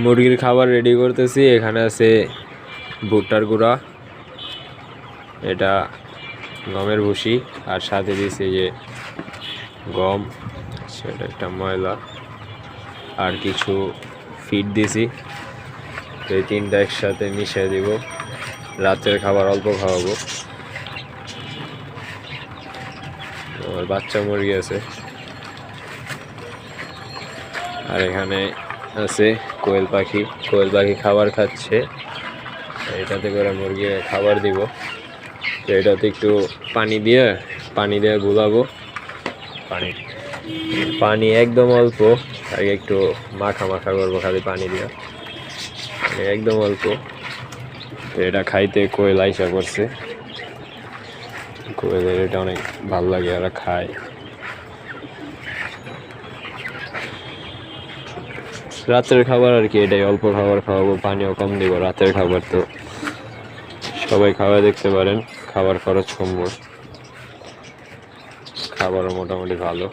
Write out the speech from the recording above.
মুরগির খাবার রেডি করতেছি। এখানে আছে ভুট্টার গুঁড়া, এটা গমের ভুসি, আর সাথে দিয়েছি যে গম, সেটা একটা ময়লা, আর কিছু ফিড দিছি। এই তিনটা একসাথে মিশিয়ে দিব। রাতের খাবার অল্প খাওয়াবো। আমার বাচ্চা মুরগি আছে, আর এখানে আছে কোয়েল পাখি। কোয়েল পাখি খাবার খাচ্ছে, এটাতে করে মুরগি খাবার দিব। তো এটাতে একটু পানি দিয়ে গুলাবো। পানি একদম অল্প, আগে একটু মাখা মাখা করবো খালি পানি দিয়ে, একদম অল্প। তো এটা খাইতে কোয়েল আইসা করছে, কোয়েলের এটা অনেক ভালো লাগে, ওরা খায়। রাতের খাবার আর কি এটাই, অল্প খাবার খাওয়াবো, পানিও কম দিব। রাতের খাবার তো সবাই খাওয়া দেখতে পারেন, খাবার খরচ কমবো, খাবারও মোটামুটি ভালো।